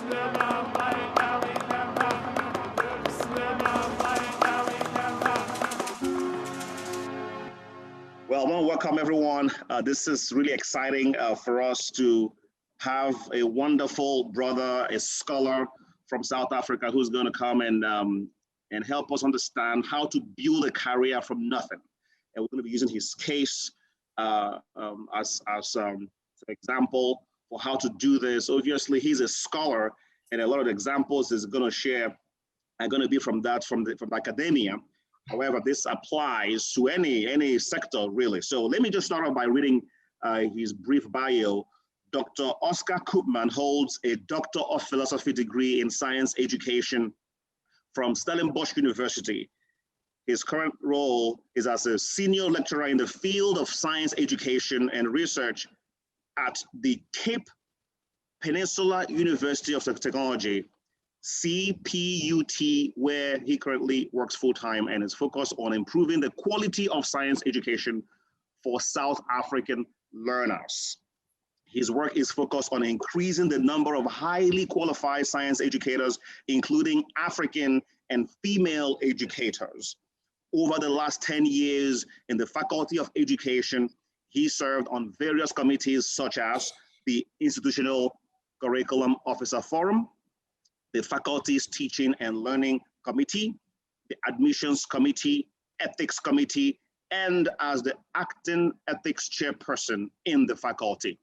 Well, I want to welcome everyone. This is really exciting for us to have a wonderful brother, a scholar from South Africa who's going to come and help us understand how to build a career from nothing. And we're going to be using his case as an example for how to do this. Obviously, he's a scholar, and a lot of the examples he's going to share are going to be from academia. However, this applies to any sector, really. So let me just start off by reading his brief bio. Dr. Oscar Koopman holds a Doctor of Philosophy degree in Science Education from Stellenbosch University. His current role is as a senior lecturer in the field of science education and research at the Cape Peninsula University of Technology, CPUT, where he currently works full-time and is focused on improving the quality of science education for South African learners. His work is focused on increasing the number of highly qualified science educators, including African and female educators. Over the last 10 years in the Faculty of Education, he served on various committees such as the Institutional Curriculum Officer Forum, the Faculty's Teaching and Learning Committee, the Admissions Committee, Ethics Committee, and as the acting ethics chairperson in the faculty.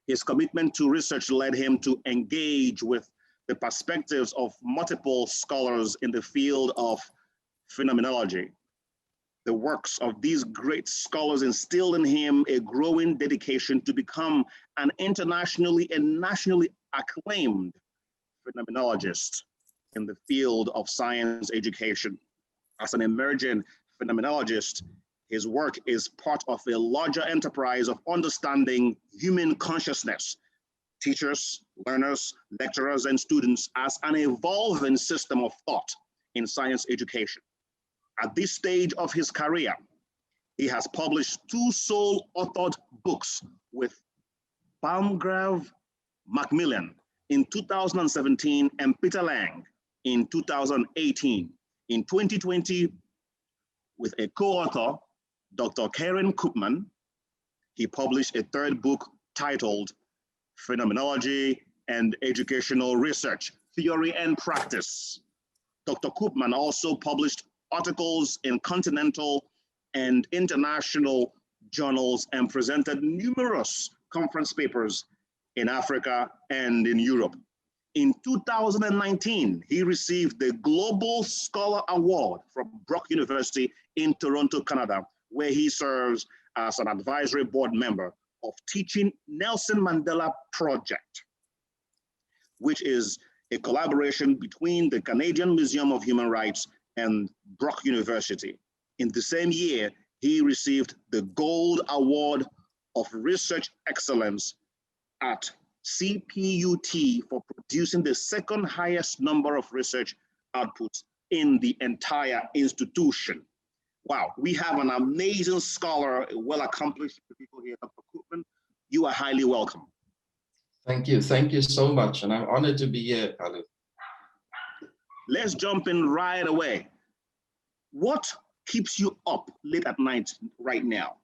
His commitment to research led him to engage with the perspectives of multiple scholars in the field of phenomenology. The works of these great scholars instilled in him a growing dedication to become an internationally and nationally acclaimed phenomenologist in the field of science education. As an emerging phenomenologist, his work is part of a larger enterprise of understanding human consciousness, teachers, learners, lecturers, and students as an evolving system of thought in science education. At this stage of his career, he has published 2 sole-authored books with Palmgrave Macmillan in 2017 and Peter Lang in 2018. In 2020, with a co-author, Dr. Karen Koopman, he published a 3rd book titled Phenomenology and Educational Research, Theory and Practice. Dr. Koopman also published articles in continental and international journals and presented numerous conference papers in Africa and in Europe. In 2019, he received the Global Scholar Award from Brock University in Toronto, Canada, where he serves as an advisory board member of Teaching Nelson Mandela Project, which is a collaboration between the Canadian Museum of Human Rights and Brock University. In the same year, he received the Gold Award of Research Excellence at CPUT for producing the 2nd highest number of research outputs in the entire institution. Wow, we have an amazing scholar, a well-accomplished people here, Dr. Koopman. You are highly welcome. Thank you so much, and I'm honored to be here, Alu. Let's jump in right away. What keeps you up late at night right now?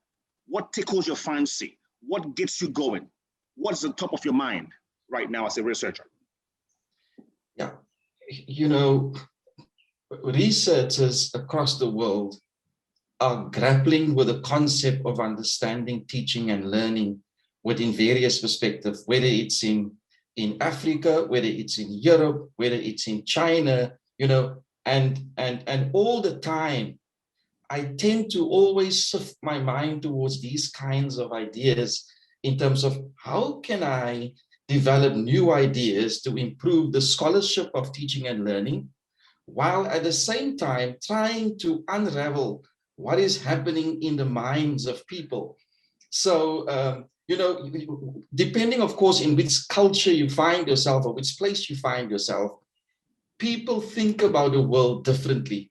What tickles your fancy? What gets you going? What's the top of your mind right now as a researcher? Yeah, you know, researchers across the world are grappling with the concept of understanding teaching and learning within various perspectives, whether it's in Africa, whether it's in Europe, whether it's in China, you know, and all the time, I tend to always shift my mind towards these kinds of ideas in terms of how can I develop new ideas to improve the scholarship of teaching and learning, while at the same time trying to unravel what is happening in the minds of people. So, you know, depending, of course, in which culture you find yourself or which place you find yourself, people think about the world differently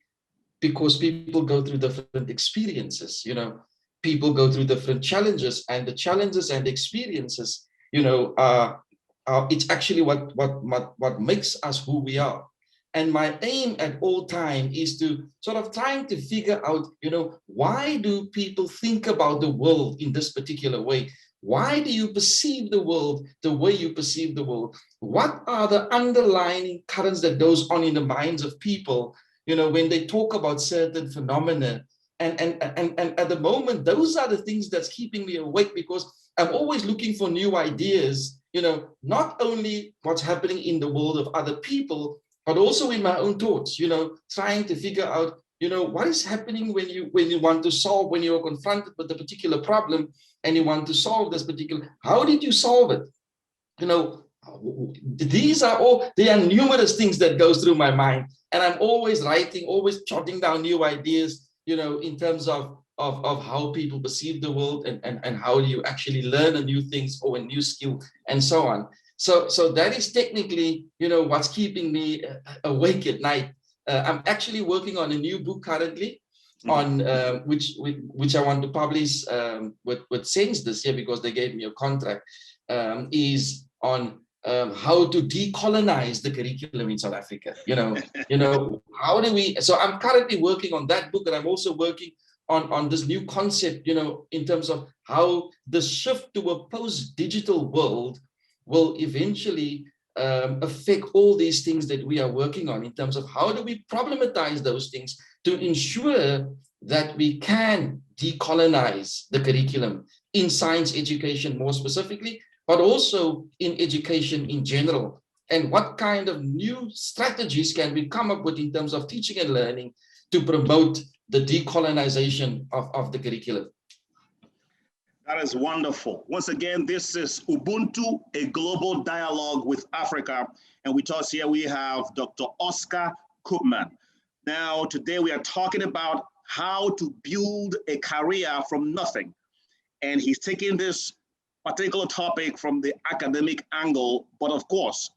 because people go through different experiences, you know, people go through different challenges, and the challenges and experiences, you know, are it's actually what makes us who we are. And my aim at all time is to sort of trying to figure out, why do people think about the world in this particular way? Why do you perceive the world the way you perceive the world? What are the underlying currents that goes on in the minds of people, when they talk about certain phenomena? And at the moment, those are the things that's keeping me awake, because I'm always looking for new ideas, not only what's happening in the world of other people, but also in my own thoughts, trying to figure out, what is happening when you want to solve, when you're confronted with a particular problem and you want to solve this particular, how did you solve it? There are numerous things that goes through my mind, and I'm always writing, always jotting down new ideas, in terms of how people perceive the world, and how do you actually learn a new things or a new skill and so on. So that is technically, what's keeping me awake at night. I'm actually working on a new book currently, on which I want to publish with Sense this year, because they gave me a contract, is on how to decolonize the curriculum in South Africa. How do we? So I'm currently working on that book, and I'm also working on this new concept, in terms of how the shift to a post-digital world will eventually affect all these things that we are working on, in terms of how do we problematize those things to ensure that we can decolonize the curriculum in science education more specifically, but also in education in general. And what kind of new strategies can we come up with in terms of teaching and learning to promote the decolonization of the curriculum? That is wonderful. Once again, this is Ubuntu, a global dialogue with Africa. And with us here, we have Dr. Oscar Koopman. Now, today we are talking about how to build a career from nothing. And he's taking this particular topic from the academic angle, but of course,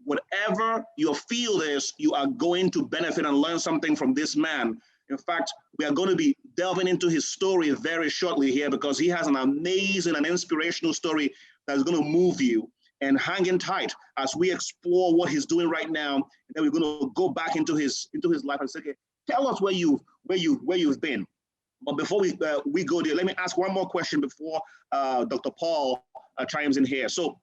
whatever your field is, you are going to benefit and learn something from this man. In fact, we are going to be delving into his story very shortly here, because he has an amazing and inspirational story that's going to move you. And hanging tight as we explore what he's doing right now. And then we're going to go back into his life and say, okay, tell us where you've been. But before we go there, let me ask one more question before Dr. Paul chimes in here. So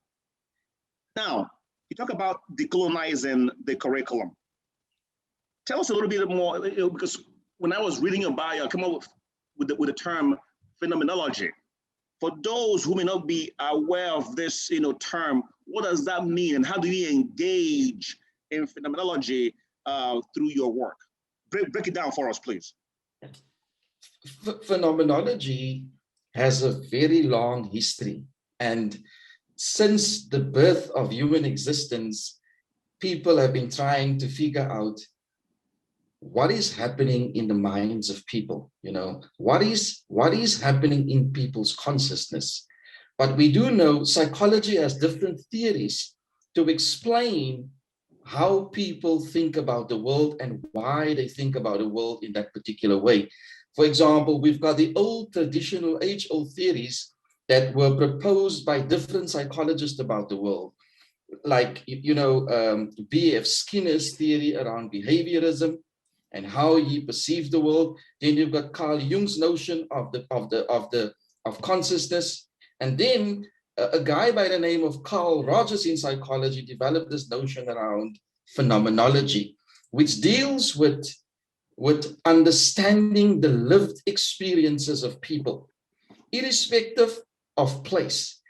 now you talk about decolonizing the curriculum. Tell us a little bit more, because when I was reading your bio, I came up with the term phenomenology. For those who may not be aware of this, term, what does that mean, and how do you engage in phenomenology through your work? Break it down for us, please. Phenomenology has a very long history, and since the birth of human existence, people have been trying to figure out what is happening in the minds of people, what is happening in people's consciousness. But we do know psychology has different theories to explain how people think about the world and why they think about the world in that particular way. For example, we've got the old traditional age-old theories that were proposed by different psychologists about the world, like B.F. Skinner's theory around behaviorism and how he perceives the world. Then you've got Carl Jung's notion of consciousness, and then a guy by the name of Carl Rogers in psychology developed this notion around phenomenology, which deals with understanding the lived experiences of people, irrespective of place.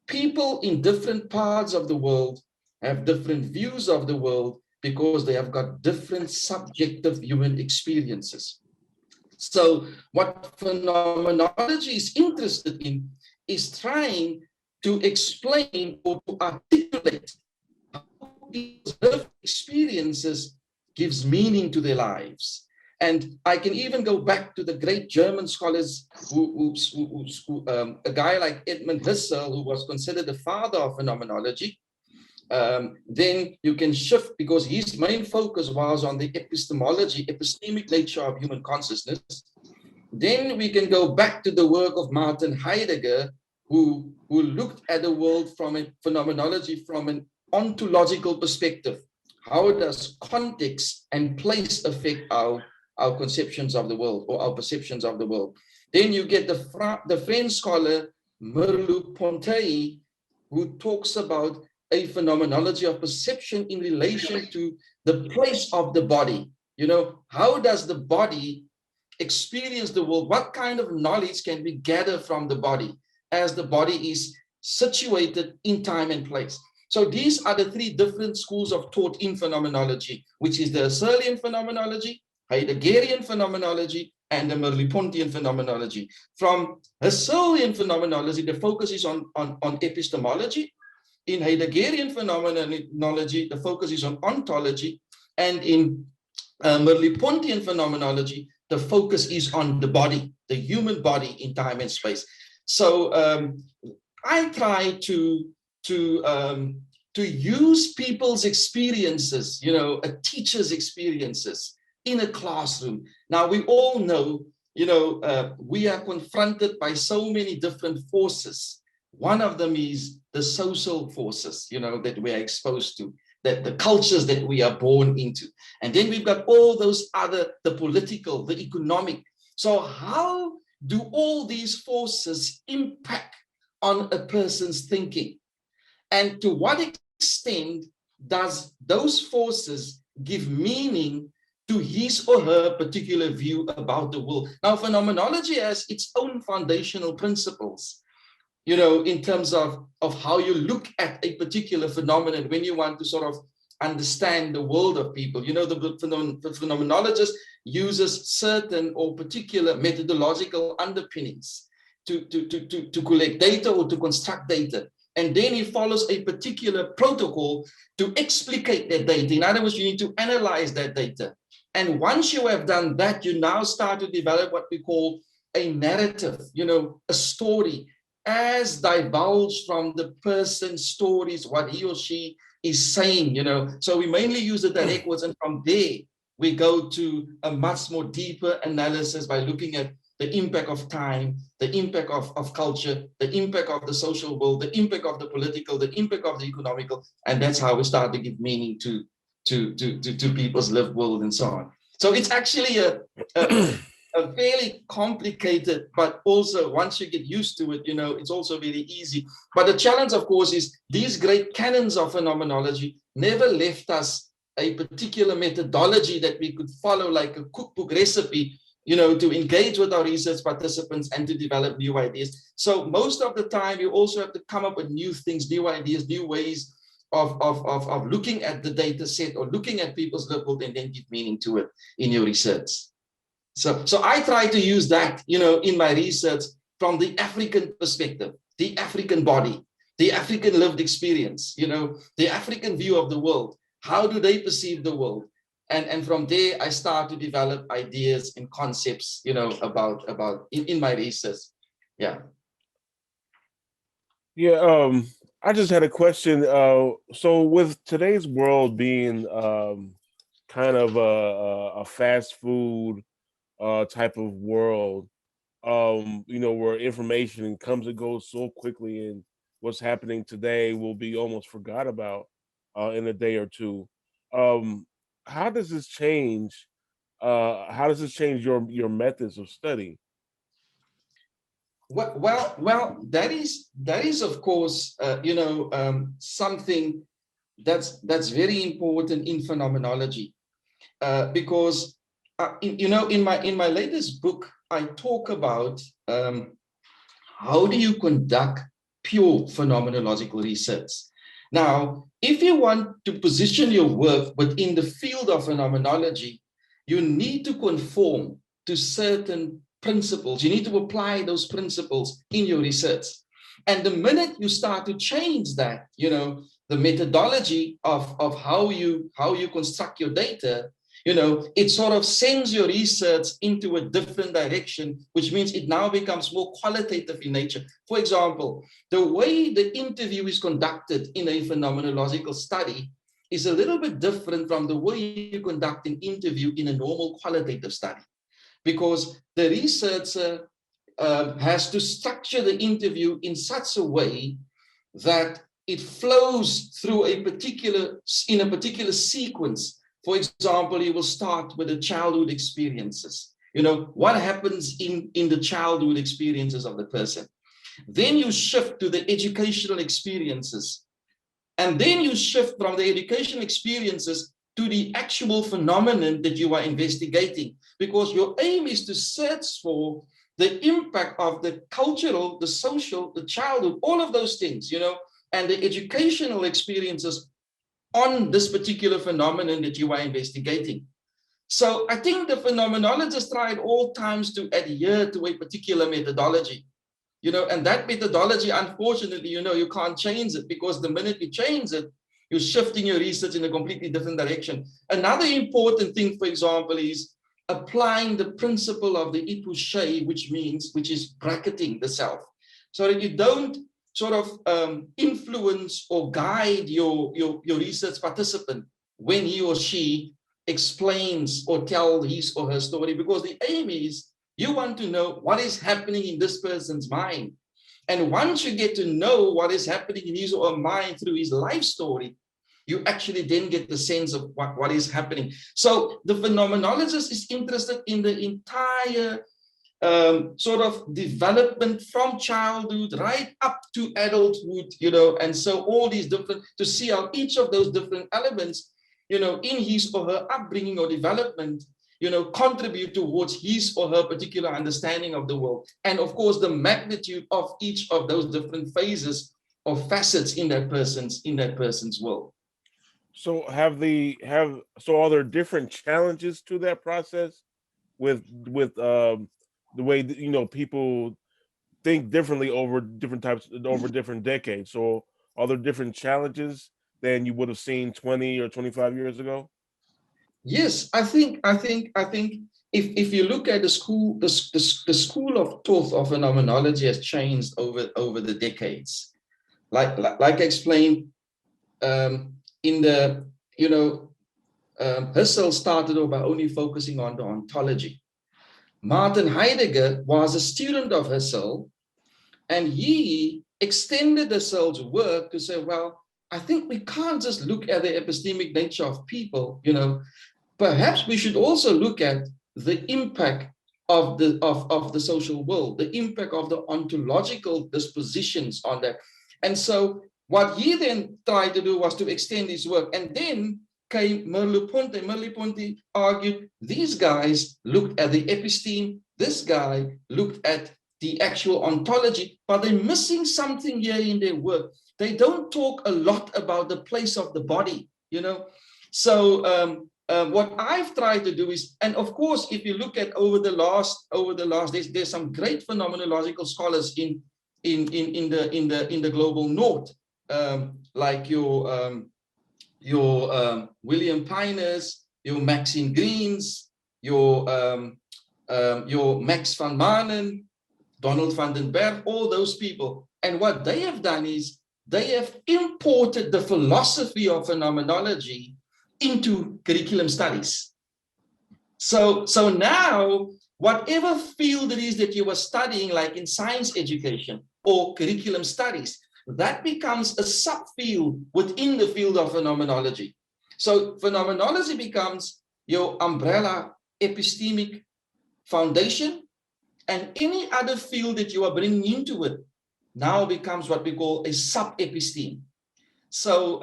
People in different parts of the world have different views of the world because they have got different subjective human experiences. So what phenomenology is interested in is trying to explain or to articulate how people's lived experiences gives meaning to their lives. And I can even go back to the great German scholars, a guy like Edmund Husserl, who was considered the father of phenomenology. Then you can shift, because his main focus was on the epistemology, epistemic nature of human consciousness. Then we can go back to the work of Martin Heidegger, who looked at the world from a phenomenology from an ontological perspective. How does context and place affect our conceptions of the world or our perceptions of the world? Then you get the French scholar Merleau-Ponty, who talks about a phenomenology of perception in relation to the place of the body. You know, how does the body experience the world? What kind of knowledge can we gather from the body as the body is situated in time and place? So these are the three different schools of thought in phenomenology, which is the Husserlian phenomenology, Heideggerian phenomenology, and the Merleau-Pontian phenomenology. From Husserlian phenomenology, the focus is on epistemology. In Heideggerian phenomenology, the focus is on ontology. And in Merleau-Pontian phenomenology, the focus is on the body, the human body in time and space. So I try to use people's experiences, you know, a teacher's experiences in a classroom. Now, we all know, you know, we are confronted by so many different forces. One of them is the social forces, you know, that we are exposed to, that the cultures that we are born into. And then we've got all those other, the political, the economic. So how do all these forces impact on a person's thinking? And to what extent does those forces give meaning to his or her particular view about the world? Now, phenomenology has its own foundational principles, you know, in terms of how you look at a particular phenomenon when you want to sort of understand the world of people. You know, the phenomenologist uses certain or particular methodological underpinnings to collect data or to construct data. And then he follows a particular protocol to explicate that data. In other words, you need to analyze that data. And once you have done that, you now start to develop what we call a narrative, you know, a story, as divulged from the person's stories, what he or she is saying, you know. So we mainly use the direct words, and from there, we go to a much more deeper analysis by looking at the impact of time, the impact of culture, the impact of the social world, the impact of the political, the impact of the economical, and that's how we start to give meaning to people's lived world and so on. So it's actually a fairly complicated, but also once you get used to it, you know, it's also very easy. But the challenge, of course, is these great canons of phenomenology never left us a particular methodology that we could follow, like a cookbook recipe, you know, to engage with our research participants and to develop new ideas. So most of the time, you also have to come up with new things, new ideas, new ways of looking at the data set or looking at people's lived world and then give meaning to it in your research. So I try to use that, you know, in my research from the African perspective, the African body, the African lived experience, you know, the African view of the world. How do they perceive the world? And from there, I start to develop ideas and concepts, you know, about in my research. Yeah. Yeah. I just had a question. So with today's world being kind of a fast food type of world, you know, where information comes and goes so quickly, and what's happening today will be almost forgot about in a day or two. How does this change? How does this change your methods of study? Well, that is of course, you know, something that's very important in phenomenology, because you know, in my latest book, I talk about how do you conduct pure phenomenological research. Now, if you want to position your work within the field of phenomenology, you need to conform to certain principles. You need to apply those principles in your research. And the minute you start to change that, you know, the methodology of how you construct your data, you know, it sort of sends your research into a different direction, which means it now becomes more qualitative in nature. For example, the way the interview is conducted in a phenomenological study is a little bit different from the way you conduct an interview in a normal qualitative study, because the researcher has to structure the interview in such a way that it flows through in a particular sequence. For example, he will start with the childhood experiences. What happens in the childhood experiences of the person. Then you shift to the educational experiences. And then you shift from the educational experiences to the actual phenomenon that you are investigating. Because your aim is to search for the impact of the cultural, the social, the childhood, all of those things, and the educational experiences on this particular phenomenon that you are investigating. So I think the phenomenologists try at all times to adhere to a particular methodology, and that methodology, unfortunately, you can't change it, because the minute you change it, you're shifting your research in a completely different direction. Another important thing, for example, is applying the principle of the épouché, which is bracketing the self, so that you don't sort of influence or guide your research participant when he or she explains or tell his or her story, because the aim is you want to know what is happening in this person's mind. And once you get to know what is happening in his or her mind through his life story, you actually then get the sense of what is happening. So the phenomenologist is interested in the entire sort of development from childhood right up to adulthood, and so all these different, to see how each of those different elements, in his or her upbringing or development, contribute towards his or her particular understanding of the world. And of course, the magnitude of each of those different phases or facets in that person's world. So are there different challenges to that process with the way that, people think differently over different decades? So are there different challenges than you would have seen 20 or 25 years ago? Yes, I think if you look at the school, the school of thought of phenomenology has changed over the decades. Like I explained, in the Husserl started off by only focusing on the ontology. Martin Heidegger was a student of Husserl, and he extended Husserl's work to say, well, I think we can't just look at the epistemic nature of people, Perhaps we should also look at the impact of the social world, the impact of the ontological dispositions on that. And so what he then tried to do was to extend his work. And then came Merleau-Ponty. Merleau-Ponty argued, these guys looked at the episteme, this guy looked at the actual ontology, but they're missing something here in their work. They don't talk a lot about the place of the body, So what I've tried to do is, and of course, if you look at over the last there's some great phenomenological scholars in the global north, like your William Piners, your Maxine Greens, your Max van Manen, Donald van den Berg, all those people. And what they have done is they have imported the philosophy of phenomenology into curriculum studies. So now, whatever field it is that you are studying, like in science education or curriculum studies, that becomes a subfield within the field of phenomenology. So phenomenology becomes your umbrella epistemic foundation, and any other field that you are bringing into it now becomes what we call a sub-episteme. So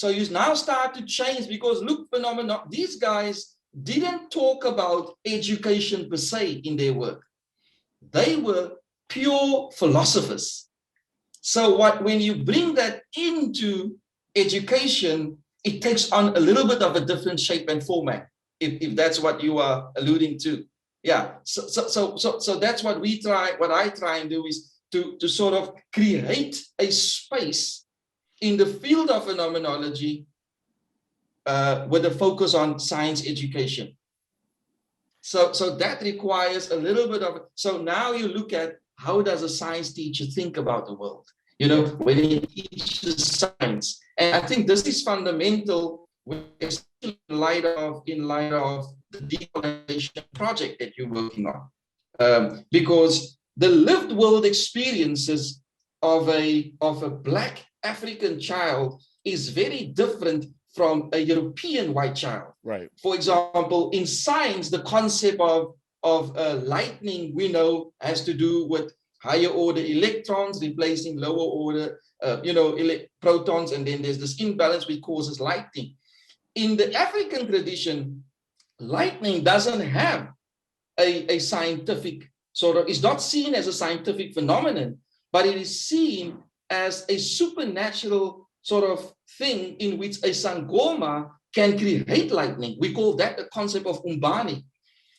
you now start to change, because look, these guys didn't talk about education per se in their work. They were pure philosophers. So when you bring that into education, it takes on a little bit of a different shape and format, if that's what you are alluding to. Yeah. So that's what I try and do, is to sort of create a space in the field of phenomenology with a focus on science education. So that requires a little bit of, so now you look at, how does a science teacher think about the world? When he teaches science. And I think this is fundamental in light of the decolonization project that you're working on. Because the lived world experiences of a Black African child is very different from a European white child. Right. For example, in science, the concept of lightning, we know, has to do with higher order electrons replacing lower order, protons, and then there's this imbalance which causes lightning. In the African tradition, lightning doesn't have a scientific sort of, it's not seen as a scientific phenomenon, but it is seen as a supernatural sort of thing in which a sangoma can create lightning. We call that the concept of umbani.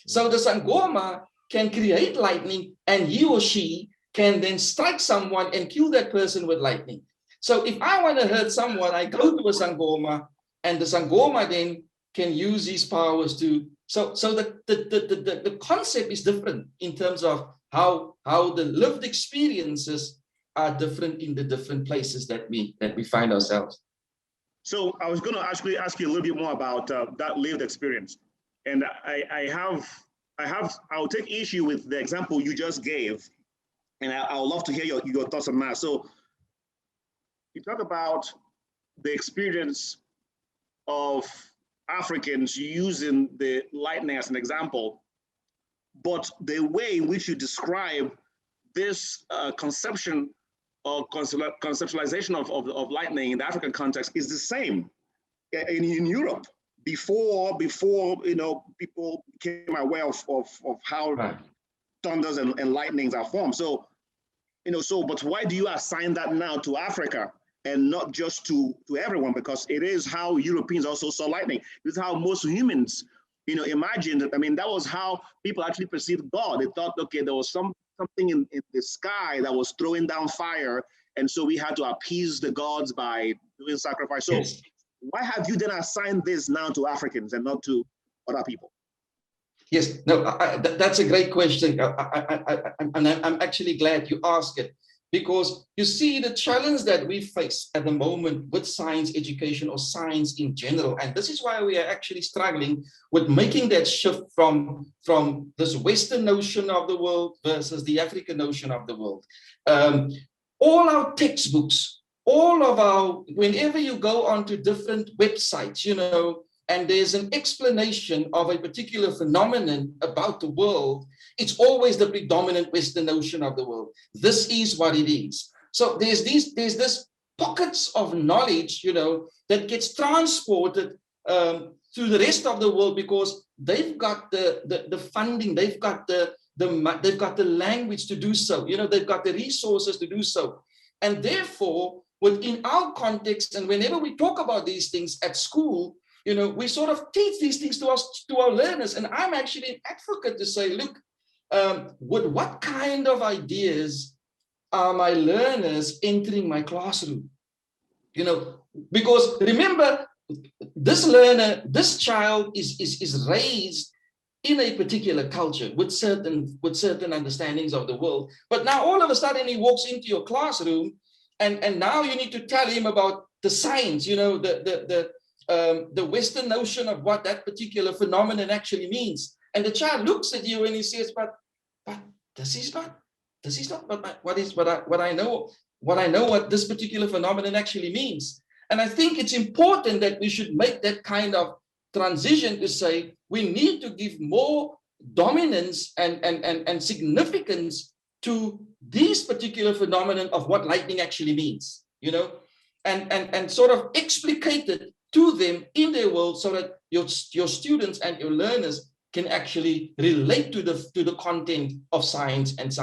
So the sangoma can create lightning, and he or she can then strike someone and kill that person with lightning. So if I want to hurt someone, I go to a sangoma, and the sangoma then can use his powers to. So the concept is different in terms of how the lived experiences are different in the different places that we find ourselves. So I was going to actually ask you a little bit more about that lived experience, and I'll take issue with the example you just gave, and I would love to hear your thoughts on that. So you talk about the experience of Africans using the lightning as an example, but the way in which you describe this conception or conceptualization of lightning in the African context is the same in Europe before people became aware of how Right. thunders and lightnings are formed. So but why do you assign that now to Africa and not just to everyone? Because it is how Europeans also saw lightning. This is how most humans, imagined it. I mean, that was how people actually perceived God. They thought, okay, there was something in the sky that was throwing down fire, and so we had to appease the gods by doing sacrifice. So Yes. why have you then assigned this now to Africans and not to other people? Yes, no, that's a great question. I'm actually glad you asked it, because you see the challenge that we face at the moment with science education or science in general, and this is why we are actually struggling with making that shift from this Western notion of the world versus the African notion of the world. All our textbooks, whenever you go onto different websites, and there's an explanation of a particular phenomenon about the world, it's always the predominant Western notion of the world. This is what it is. So there's this pockets of knowledge, that gets transported to the rest of the world because they've got the funding, they've got the language to do so, they've got the resources to do so. And therefore, within our context, and whenever we talk about these things at school, we sort of teach these things to our learners. And I'm actually an advocate to say, look, with what kind of ideas are my learners entering my classroom? Because remember, this child is raised in a particular culture with certain understandings of the world. But now all of a sudden he walks into your classroom, and now you need to tell him about the science, the Western notion of what that particular phenomenon actually means. And the child looks at you and he says, but this is not what I know what this particular phenomenon actually means. And I think it's important that we should make that kind of transition to say we need to give more dominance and significance to these particular phenomenon of what lightning actually means, and sort of explicate it to them in their world so that your students and your learners can actually relate to the content of science and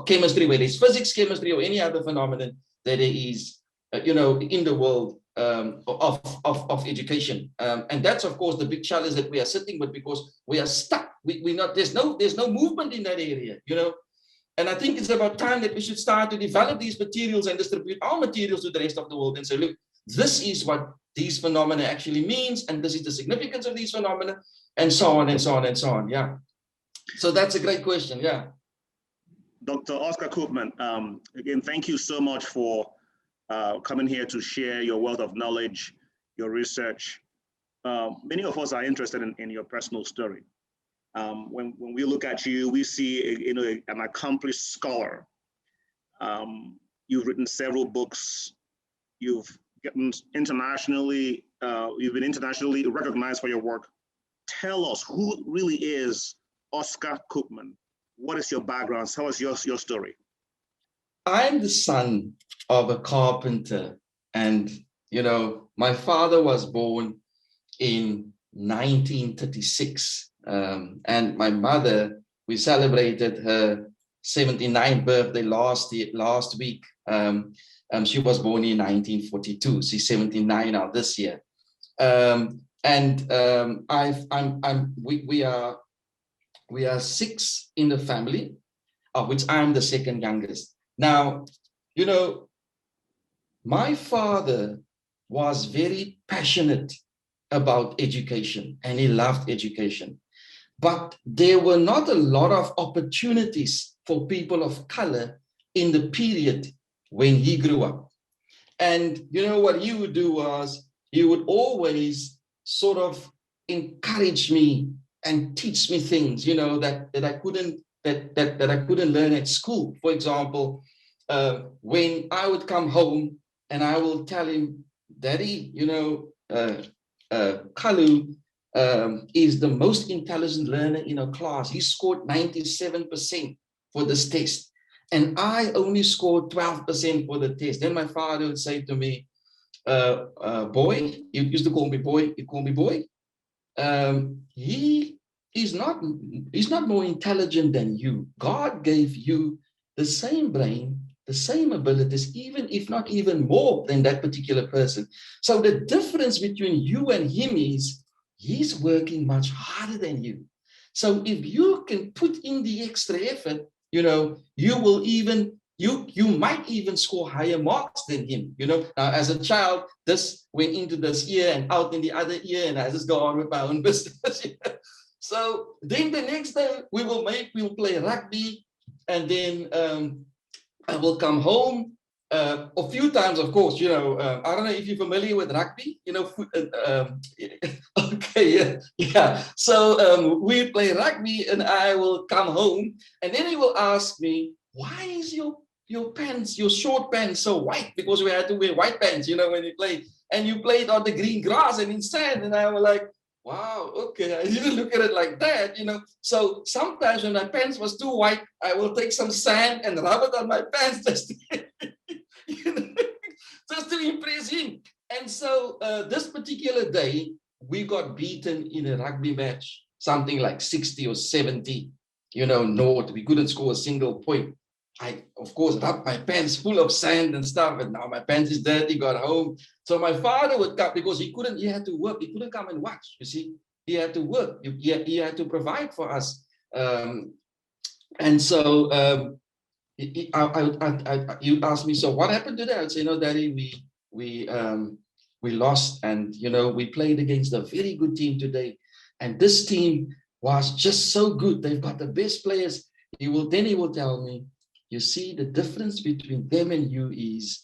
chemistry, whether it's physics, chemistry, or any other phenomenon that there is, in the world of education. And that's, of course, the big challenge that we are sitting with, because we are stuck. There's no movement in that area, And I think it's about time that we should start to develop these materials and distribute our materials to the rest of the world and say, look, this is what these phenomena actually means, and this is the significance of these phenomena, and so on and so on and so on. Yeah. So that's a great question. Yeah. Dr. Oscar Koopman, again, thank you so much for coming here to share your wealth of knowledge, your research. Many of us are interested in your personal story. When we look at you, we see an accomplished scholar. You've written several books. You've been internationally recognized for your work. Tell us, who really is Oscar Koopman? What is your background? Tell us your story. I'm the son of a carpenter, and my father was born in 1936, and my mother, we celebrated her 79th birthday last week. She was born in 1942. She's 79 now this year. We are 6 in the family, of which I'm the second youngest. Now, my father was very passionate about education, and he loved education. But there were not a lot of opportunities for people of color in the period when he grew up. And what he would do was he would always sort of encourage me and teach me things, that I couldn't learn at school. For example, when I would come home and I will tell him, Daddy, Kalu is the most intelligent learner in our class. He scored 97% for this test, and I only scored 12% for the test. Then my father would say to me, boy, you used to call me boy, you call me boy. He's not more intelligent than you. God gave you the same brain, the same abilities, even if not even more than that particular person. So the difference between you and him is he's working much harder than you. So if you can put in the extra effort, you might even score higher marks than him. Now, as a child, this went into this ear and out in the other ear, and I just go on with my own business. So then the next day we'll play rugby, and then I will come home. A few times, of course, I don't know if you're familiar with rugby, okay, yeah. So we play rugby, and I will come home, and then he will ask me, why is your pants, your short pants, so white? Because we had to wear white pants, when we played, and you played on the green grass and in sand, and I was like, wow, okay, I didn't look at it like that, So sometimes when my pants was too white, I will take some sand and rub it on my pants just to impress him. And so this particular day, we got beaten in a rugby match, something like 60 or 70, North. We couldn't score a single point. I, of course, rubbed my pants full of sand and stuff, and now my pants is dirty, got home. So my father would come, because he had to work. He couldn't come and watch, you see. He had to work. He had to provide for us. And so you asked me, so what happened today? I would say, no, Daddy, we lost, and, we played against a very good team today. And this team was just so good. They've got the best players. He will tell me, you see, the difference between them and you is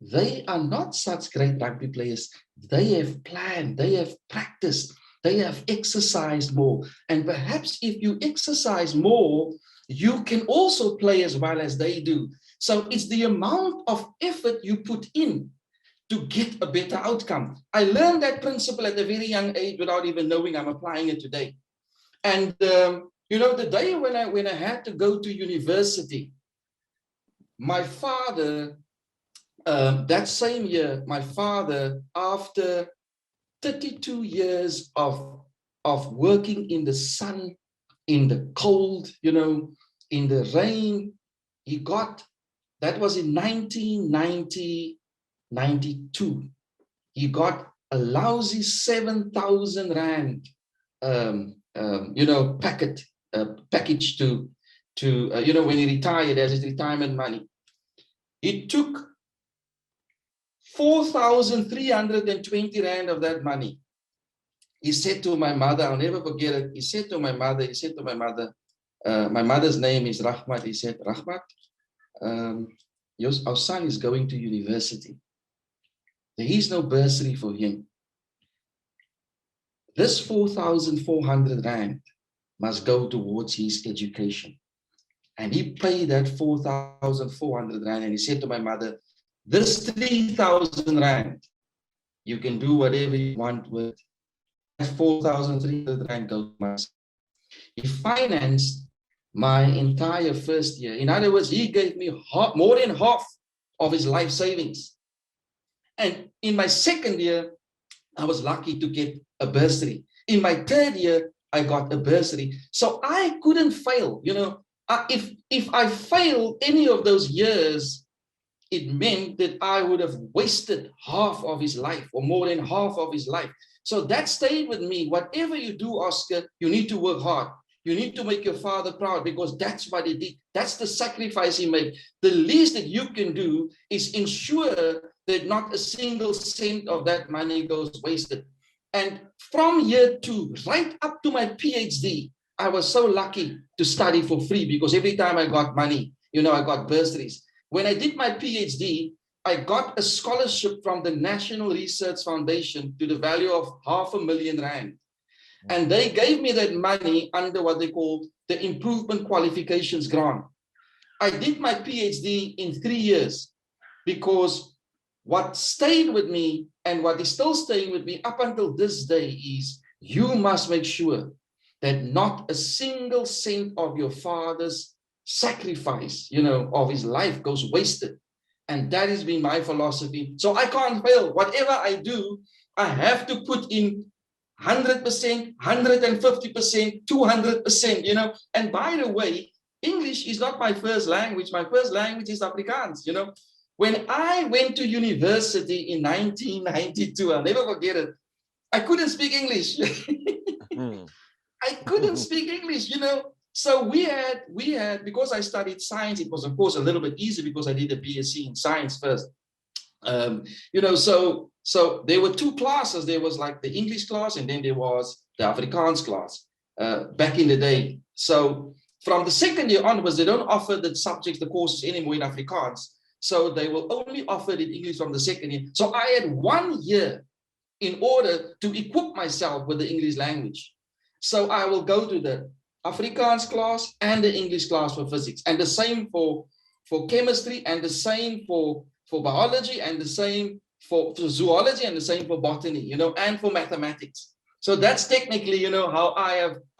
they are not such great rugby players. They have planned, they have practiced, they have exercised more. And perhaps if you exercise more, you can also play as well as they do. So it's the amount of effort you put in to get a better outcome. I learned that principle at a very young age without even knowing I'm applying it today. And the day when I had to go to university, my father, that same year, my father, after 32 years of working in the sun, in the cold, in the rain, he got, that was in 1992, he got a lousy 7,000 Rand, package to when he retired, as his retirement money. It took 4,320 Rand of that money. He said to my mother, I'll never forget it. He said to my mother, my mother's name is Rahmat. He said, Rahmat, our son is going to university. There is no bursary for him. This 4,400 Rand must go towards his education. And he paid that 4,400 rand, and he said to my mother, this 3,000 rand, you can do whatever you want with. 4,300 rand goes to my son. He financed my entire first year. In other words, he gave me more than half of his life savings. And in my second year, I was lucky to get a bursary. In my third year, I got a bursary. So I couldn't fail. You know, if I failed any of those years, it meant that I would have wasted half of his life or more than half of his life. So that stayed with me. Whatever you do, Oscar, you need to work hard. You need to make your father proud, because that's what he did. That's the sacrifice he made. The least that you can do is ensure that not a single cent of that money goes wasted. And from year 2, right up to my PhD, I was so lucky to study for free, because every time I got money, you know, I got bursaries. When I did my PhD, I got a scholarship from the National Research Foundation to the value of R500,000. And they gave me that money under what they call the Improvement Qualifications Grant. I did my PhD in 3 years, because what stayed with me and what is still staying with me up until this day is you must make sure that not a single cent of your father's sacrifice, you know, of his life goes wasted. And that has been my philosophy. So I can't fail. Whatever I do, I have to put in 100%, 150%, 200%, you know. And by the way, English is not my first language. My first language is Afrikaans, you know. When I went to university in 1992, I'll never forget it, I couldn't speak English. I couldn't speak English, you know. So we had, because I studied science, it was of course a little bit easier because I did a BSc in science first. You know, so there were 2 classes. There was like the English class, and then there was the Afrikaans class back in the day. So from the second year onwards, they don't offer the subjects, the courses anymore in Afrikaans. So they will only offer it in English from the second year. So I had 1 year in order to equip myself with the English language. So I will go to the Afrikaans class and the English class for physics, and the same for chemistry, and the same for biology, and the same for zoology, and the same for botany, you know, and for mathematics. So that's technically, you know, how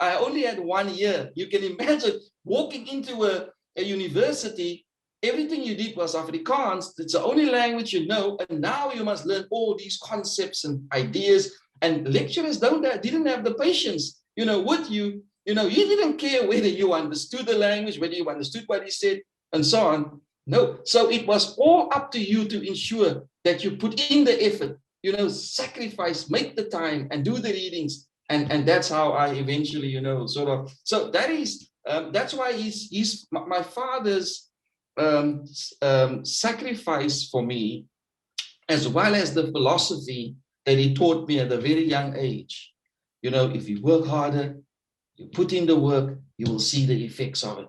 I only had 1 year. You can imagine walking into a university, everything you did was Afrikaans. It's the only language you know, and now you must learn all these concepts and ideas, and lecturers didn't have the patience, you know, with you. You know, he didn't care whether you understood the language, whether you understood what he said, and so on. No. So it was all up to you to ensure that you put in the effort, you know, sacrifice, make the time, and do the readings. And that's how I eventually, you know, sort of. So that is, that's why he's my father's sacrifice for me, as well as the philosophy that he taught me at a very young age. You know, if you work harder, you put in the work, you will see the effects of it.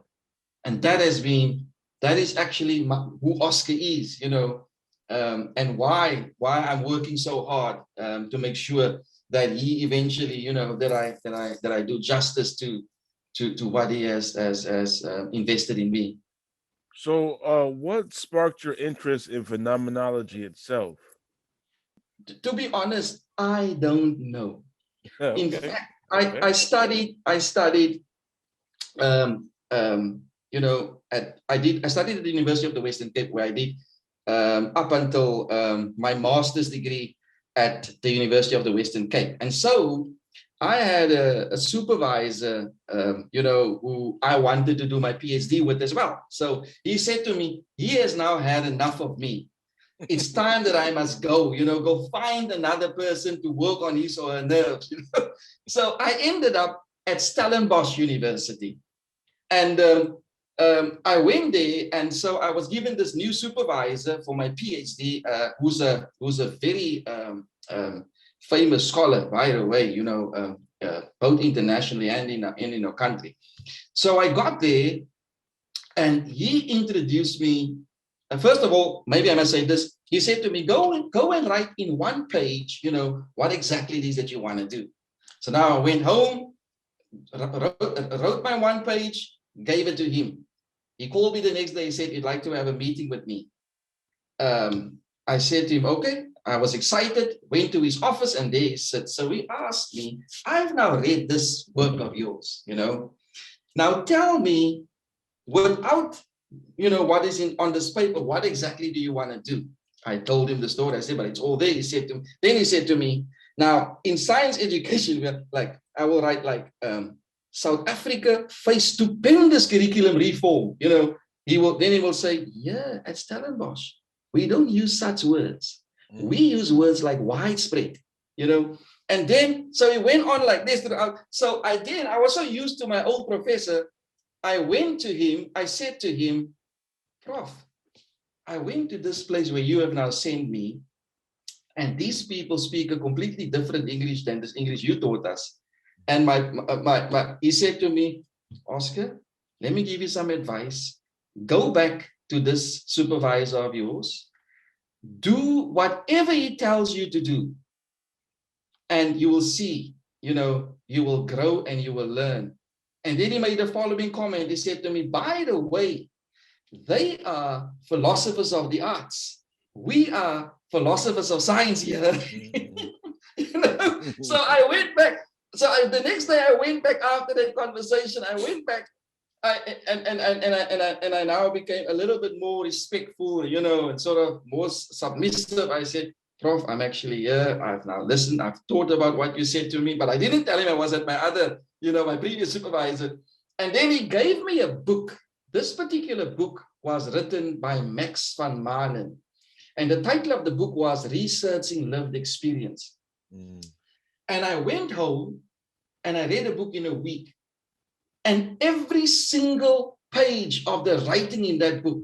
And that is actually who Oscar is, you know, and why I'm working so hard to make sure that he eventually, you know, that I do justice to what he has invested in me. So what sparked your interest in phenomenology itself? To be honest, I don't know. Okay. In fact, I studied you know, I studied at the University of the Western Cape, where I did up until my master's degree at the University of the Western Cape. And so I had a supervisor, you know, who I wanted to do my PhD with as well. So he said to me, he has now had enough of me. It's time that I must go, you know, go find another person to work on his or her nerves. You know? So I ended up at Stellenbosch University. And I went there, and so I was given this new supervisor for my PhD, who's a very famous scholar, by the way, you know, both internationally and in our country. So I got there, and he introduced me. First of all, maybe I must say this. He said to me, go and write in 1 page, you know, what exactly it is that you want to do. So now I went home, wrote my one page, gave it to him. He called me the next day. He said he'd like to have a meeting with me. I said to him, okay. I was excited, went to his office, and there he sits. So he asked me, I've now read this work of yours, Now tell me, without, what is on this paper, what exactly do you want to do? I told him the story. I said, but it's all there. Then he said to me, now in science education, like I will write like South Africa faced stupendous curriculum reform. He will say, yeah, at Stellenbosch, we don't use such words. We use words like widespread, And then, so he went on like this. So I was so used to my old professor. I went to him, I said to him, Prof, I went to this place where you have now sent me, and these people speak a completely different English than this English you taught us. And he said to me, Oscar, let me give you some advice. Go back to this supervisor of yours. Do whatever he tells you to do. And you will see, you will grow and you will learn. And then he made the following comment. He said to me, by the way, they are philosophers of the arts. We are philosophers of science here. So I went back. So the next day I went back after that conversation. I went back. I now became a little bit more respectful, and sort of more submissive. I said, Prof, I'm actually here. I've now listened. I've thought about what you said to me, but I didn't tell him I was at my other, my previous supervisor. And then he gave me a book. This particular book was written by Max van Manen. And the title of the book was Researching Lived Experience. And I went home and I read a book in a week. And every single page of the writing in that book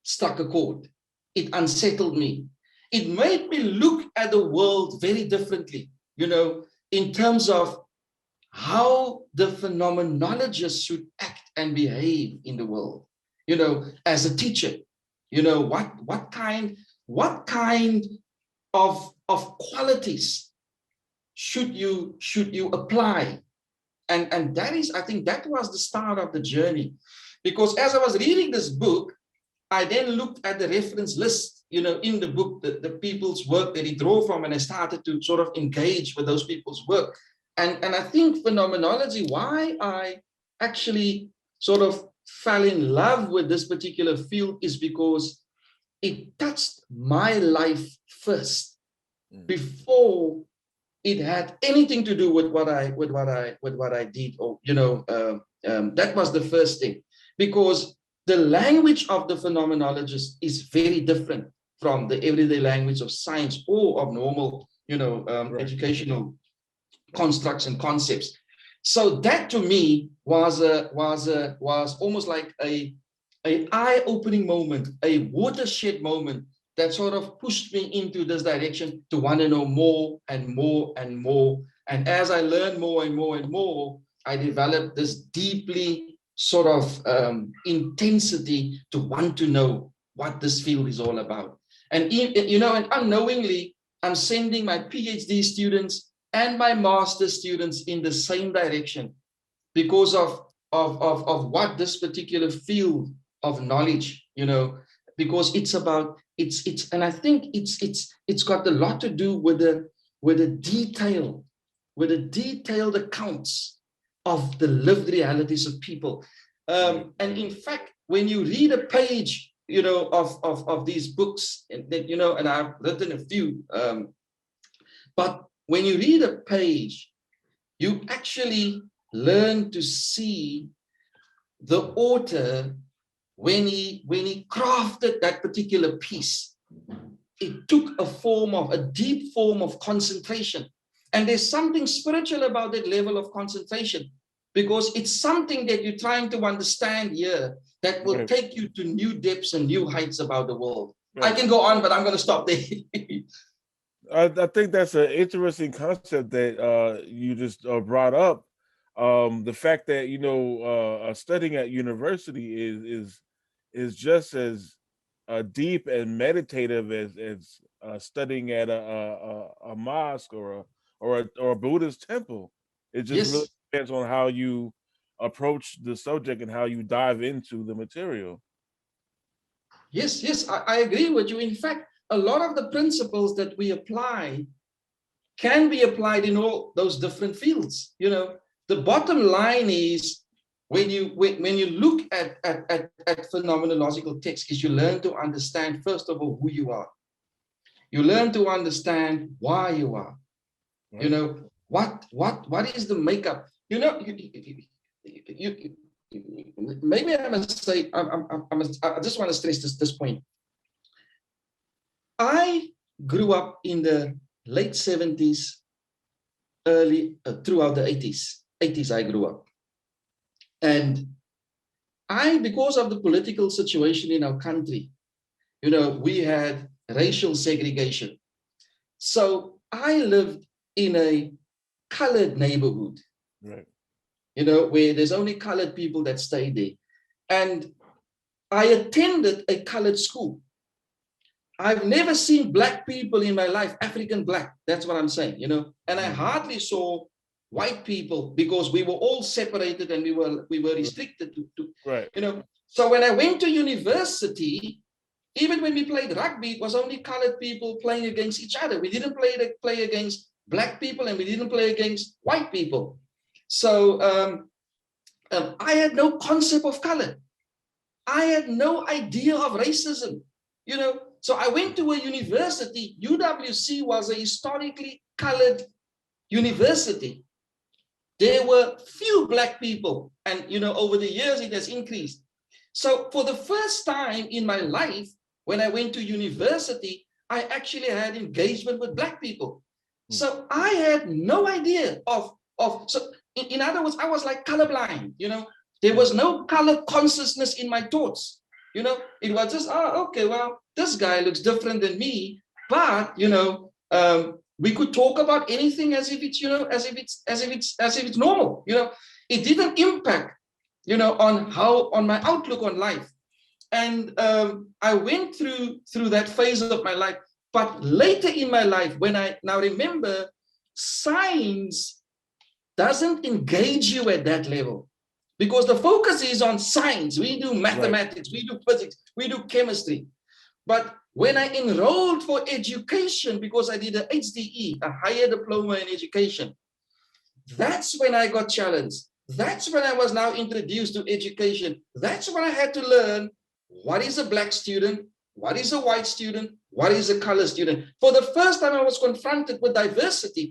struck a chord. It unsettled me. It made me look at the world very differently, in terms of how the phenomenologist should act and behave in the world, as a teacher, what kind of qualities should you apply? And that is, I think that was the start of the journey. Because as I was reading this book, I then looked at the reference list, in the book, the people's work that he drew from, and I started to sort of engage with those people's work. And I think phenomenology, why I actually sort of fell in love with this particular field is because it touched my life first before it had anything to do with what I did, or that was the first thing, because the language of the phenomenologist is very different from the everyday language of science or of normal, educational constructs and concepts. So that to me was almost like a eye-opening moment, a watershed moment that sort of pushed me into this direction to want to know more and more and more. And as I learned more and more and more, I developed this deeply sort of intensity to want to know what this field is all about. And, and unknowingly, I'm sending my PhD students and my master students in the same direction because of what this particular field of knowledge, because it's about, and I think it's got a lot to do with the detailed accounts of the lived realities of people. And in fact, when you read a page, of these books, and I've written a few, but when you read a page, you actually learn to see the author when he crafted that particular piece. It took a deep form of concentration. And there's something spiritual about that level of concentration, because it's something that you're trying to understand here that will take you to new depths and new heights about the world. I can go on, but I'm going to stop there. I think that's an interesting concept that you just brought up. The fact that studying at university is just as deep and meditative as studying at a mosque or a Buddhist temple. It's just really depends on how you approach the subject and how you dive into the material. Yes, I agree with you. In fact, a lot of the principles that we apply can be applied in all those different fields. The bottom line is when you look at phenomenological text, is you learn to understand, first of all, who you are. You learn to understand why you are. Right. What is the makeup? Maybe I must say, I just want to stress this point. I grew up in the late 70s, throughout the 80s. 80s I grew up. And because of the political situation in our country, we had racial segregation. So I lived in a colored neighborhood, right? Where there's only colored people that stay there. And I attended a colored school. I've never seen black people in my life, African black, that's what I'm saying, and I hardly saw white people because we were all separated and we were restricted to right. So when I went to university, even when we played rugby, it was only colored people playing against each other. We didn't play against black people and we didn't play against white people. So I had no concept of color. I had no idea of racism, So I went to a university. UWC was a historically colored university. There were few black people, and over the years it has increased. So for the first time in my life, when I went to university, I actually had engagement with black people. So I had no idea so in other words, I was like colorblind, There was no color consciousness in my thoughts. It was just, okay, well, this guy looks different than me, but we could talk about anything as if it's, as if it's normal. It didn't impact, on my outlook on life. And I went through that phase of my life. But later in my life, when I now remember, science doesn't engage you at that level. Because the focus is on science. We do mathematics, right. We do physics, we do chemistry. But when I enrolled for education, because I did a HDE, a higher diploma in education, that's when I got challenged. That's when I was now introduced to education. That's when I had to learn what is a black student, what is a white student, what is a color student. For the first time, I was confronted with diversity.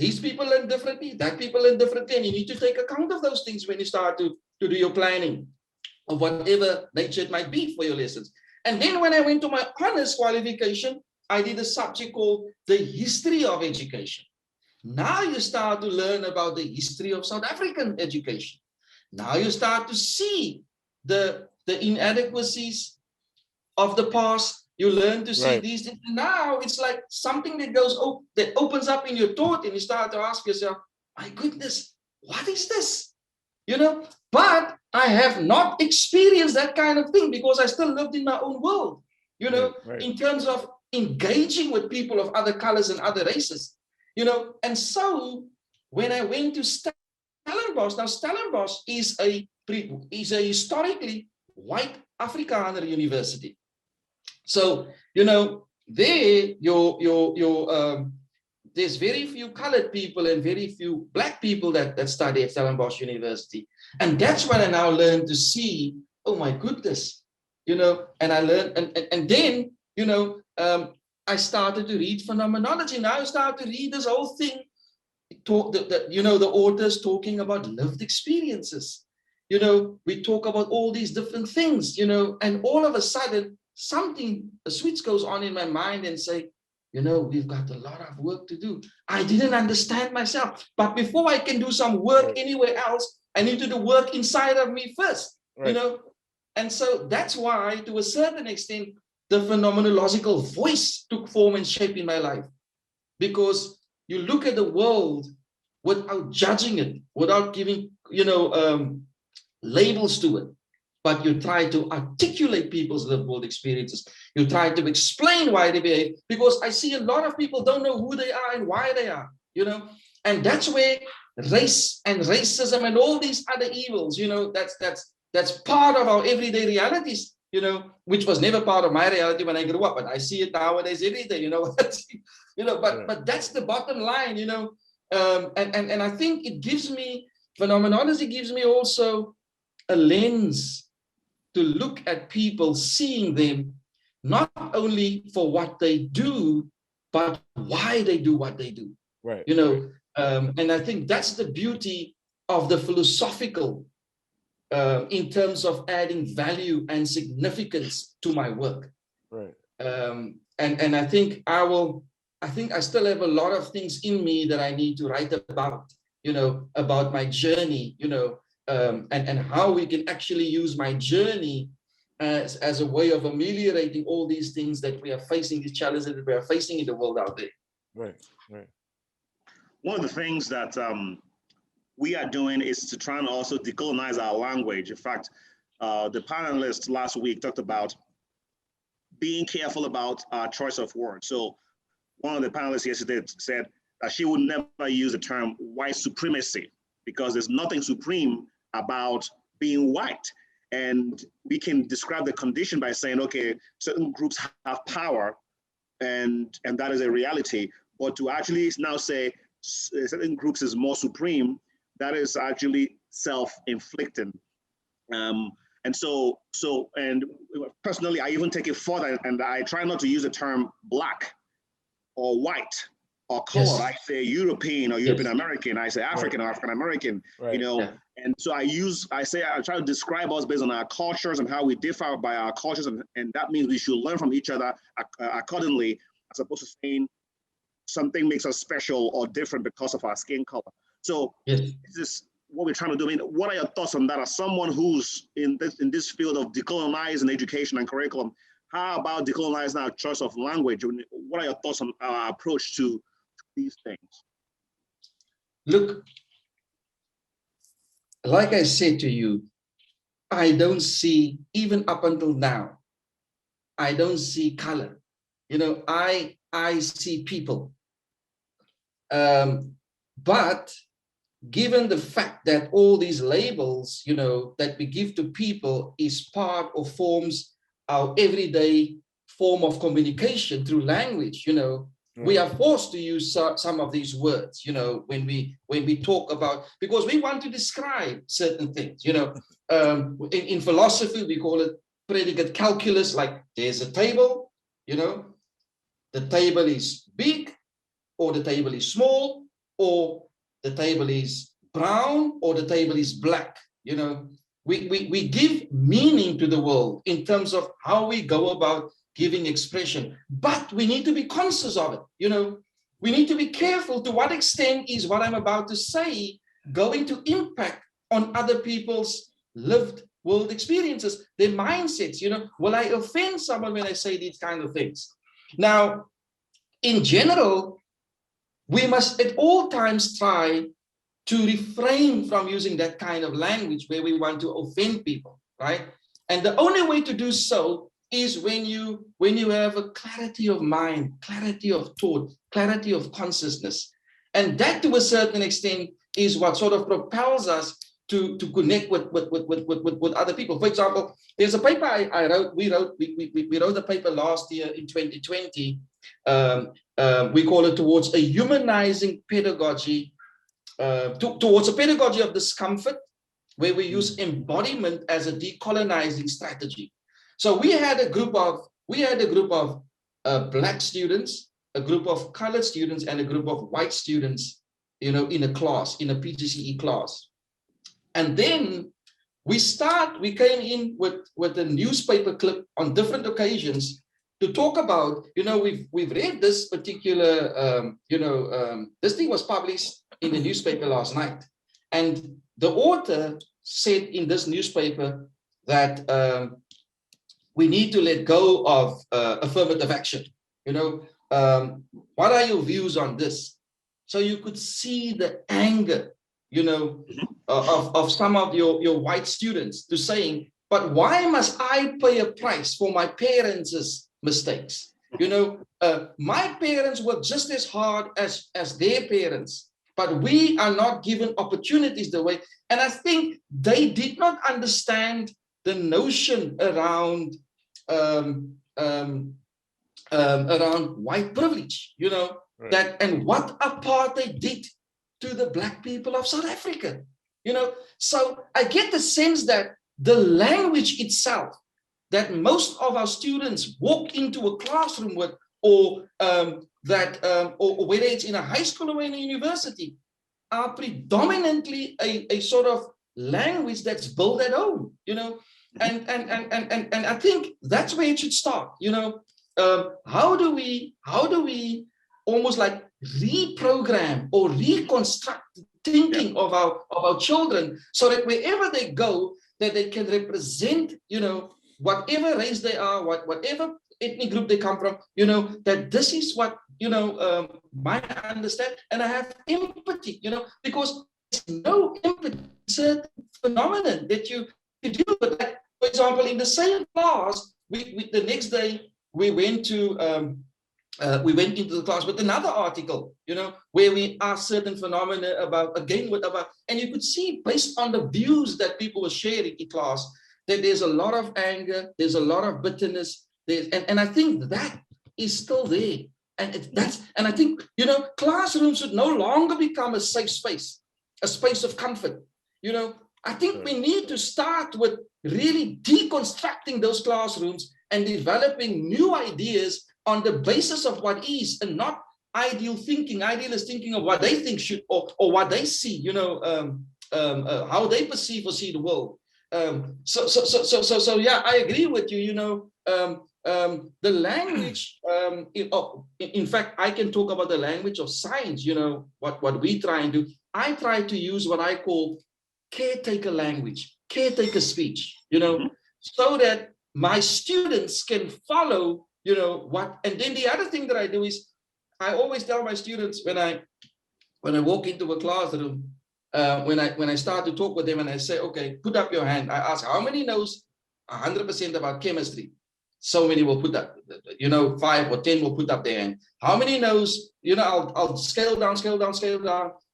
These people learn differently, that people learn differently, and you need to take account of those things when you start to do your planning of whatever nature it might be for your lessons. And then when I went to my honors qualification, I did a subject called the history of education. Now you start to learn about the history of South African education. Now you start to see the inadequacies of the past. You learn to see these things. Now it's like something that opens up in your thought, and you start to ask yourself, my goodness, what is this? But I have not experienced that kind of thing because I still lived in my own world, in terms of engaging with people of other colors and other races, And so when I went to Stellenbosch, now Stellenbosch is a historically white Afrikaner university. So, there there's very few colored people and very few black people that study at Stellenbosch University. And that's when I now learned to see, oh my goodness, and I learned, and then, I started to read phenomenology. Now I started to read this whole thing, the authors talking about lived experiences. We talk about all these different things, and all of a sudden, a switch goes on in my mind and say, we've got a lot of work to do. I didn't understand myself, but before I can do some work anywhere else, I need to do work inside of me first, And so that's why, to a certain extent, the phenomenological voice took form and shape in my life. Because you look at the world without judging it, without giving, labels to it. But you try to articulate people's lived world experiences. You try to explain why they behave, because I see a lot of people don't know who they are and why they are, And that's where race and racism and all these other evils, that's part of our everyday realities, which was never part of my reality when I grew up, but I see it nowadays every day, but that's the bottom line, and I think it gives me, phenomenology gives me also a lens to look at people, seeing them not only for what they do, but why they do what they do. Right. And I think that's the beauty of the philosophical in terms of adding value and significance to my work. Right. And I think I still have a lot of things in me that I need to write about my journey, and how we can actually use my journey as a way of ameliorating all these things that we are facing, these challenges that we are facing in the world out there. Right, right. One of the things that we are doing is to try and also decolonize our language. In fact, the panelists last week talked about being careful about our choice of words. So one of the panelists yesterday said that she would never use the term white supremacy because there's nothing supreme about being white. And we can describe the condition by saying, okay, certain groups have power and that is a reality. But to actually now say certain groups is more supreme, that is actually self-inflicting. And personally, I even take it further and I try not to use the term black or white or color. Yes. I say European or European American. I say African or African American. Right. And so I try to describe us based on our cultures and how we differ by our cultures, and that means we should learn from each other accordingly, as opposed to saying something makes us special or different because of our skin color. So this is what we're trying to do. I mean, what are your thoughts on that? As someone who's in this field of decolonizing education and curriculum, how about decolonizing our choice of language? What are your thoughts on our approach to these things? Look, like I said to you, I don't see, even up until now, I don't see color. I see people. But given the fact that all these labels, that we give to people is part or forms our everyday form of communication through language, we are forced to use some of these words, when we talk about, because we want to describe certain things, in philosophy, we call it predicate calculus, like there's a table, the table is big, or the table is small, or the table is brown, or the table is black. We give meaning to the world in terms of how we go about giving expression, but we need to be conscious of it. We need to be careful to what extent is what I'm about to say going to impact on other people's lived world experiences, their mindsets. Will I offend someone when I say these kind of things? Now, in general, we must at all times try to refrain from using that kind of language where we want to offend people, right? And the only way to do so is when you have a clarity of mind, clarity of thought, clarity of consciousness. And that, to a certain extent, is what sort of propels us to connect with other people. For example, there's a paper I wrote. We wrote a paper last year in 2020. We call it Towards a Humanizing Pedagogy, towards a pedagogy of discomfort, where we use embodiment as a decolonizing strategy. So we had a group of Black students, a group of colored students, and a group of white students, in a class, in a PGCE class. And then we came in with a newspaper clip on different occasions to talk about, we've read this particular, this thing was published in the newspaper last night. And the author said in this newspaper that we need to let go of affirmative action. What are your views on this? So you could see the anger, of some of your white students to saying, but why must I pay a price for my parents' mistakes? My parents work just as hard as their parents, but we are not given opportunities the way. And I think they did not understand the notion around around white privilege, you know, Right. that and what apartheid did to the Black people of South Africa, you know. So I get the sense that the language itself that most of our students walk into a classroom with, or or whether it's in a high school or in a university, are predominantly a sort of language that's built at home, you know. And I think that's where it should start, you know. How do we almost like reprogram or reconstruct the thinking of our children, so that wherever they go, that they can represent, you know, whatever race they are, whatever ethnic group they come from, you know, that this is what, you know, my understand, and I have empathy, you know, because there's no empathy, certain phenomenon that you deal with. Like, for example, in the same class, we the next day we went to we went into the class with another article, you know, where we asked certain phenomena about, and you could see based on the views that people were sharing in class, that there's a lot of anger, there's a lot of bitterness, and I think that is still there. And I think, you know, classrooms should no longer become a safe space, a space of comfort. You know, I think we need to start with really deconstructing those classrooms and developing new ideas on the basis of what is, and not idealist thinking of what they think should, or what they see, you know, how they perceive or see the world. So yeah, I agree with you, you know. The language, in fact, I can talk about the language of science, you know, what we try and do. I try to use what I call caretaker language, caretaker speech, you know, so that my students can follow, you know, what. And then the other thing that I do is, I always tell my students when I walk into a classroom, when I start to talk with them, and I say, okay, put up your hand. I ask, how many knows 100% about chemistry? So many will put up, you know, 5 or 10 will put up their hand. How many knows, you know, I'll scale down,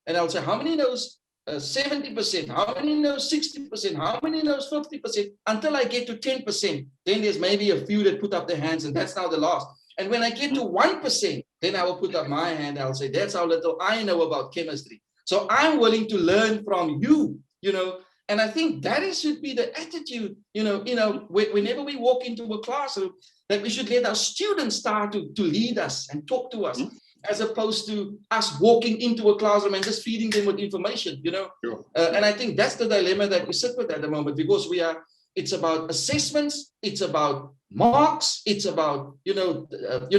and I'll say, how many knows 70%? How many knows 60%? How many knows 50%? Until I get to 10%, then there's maybe a few that put up their hands, and that's now the last. And when I get to 1%, then I will put up my hand. I'll say, that's how little I know about chemistry. So I'm willing to learn from you, you know. And I think that should be the attitude, you know, whenever we walk into a classroom, that we should let our students start to lead us and talk to us, as opposed to us walking into a classroom and just feeding them with information, you know. And I think that's the dilemma that we sit with at the moment, because it's about assessments, it's about marks, it's about, you know,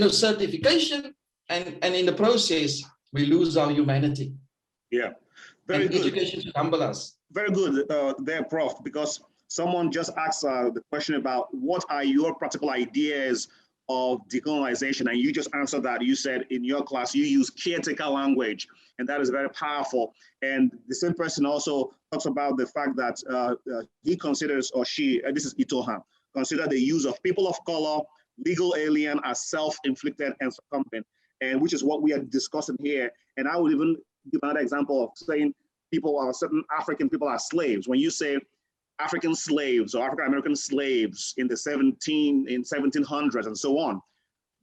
certification, and in the process, we lose our humanity. Yeah, very good. Education should humble us. Very good there, Prof, because someone just asked the question about what are your practical ideas of decolonization, and you just answered that. You said in your class you use caretaker language, and that is very powerful. And the same person also talks about the fact that he considers, or she, this is Itohan, consider the use of people of color, legal alien as self-inflicted and succumbent, and which is what we are discussing here. And I would even give another example of saying people are, certain African people are slaves. When you say African slaves or African American slaves in the 1700s and so on,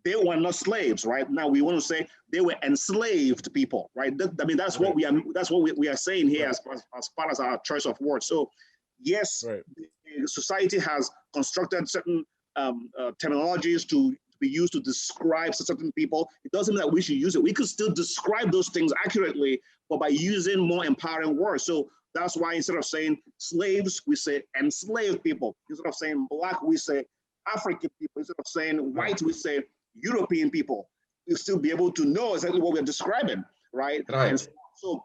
they were not slaves, right? Now we want to say they were enslaved people, right? I mean, that's what we are. That's what we are saying here as far as our choice of words. So, yes, society has constructed certain terminologies to be used to describe certain people. It doesn't mean that we should use it. We could still describe those things accurately, but by using more empowering words. So that's why instead of saying slaves, we say enslaved people. Instead of saying black, we say African people. Instead of saying white, we say European people. You'll still be able to know exactly what we're describing, right? And so,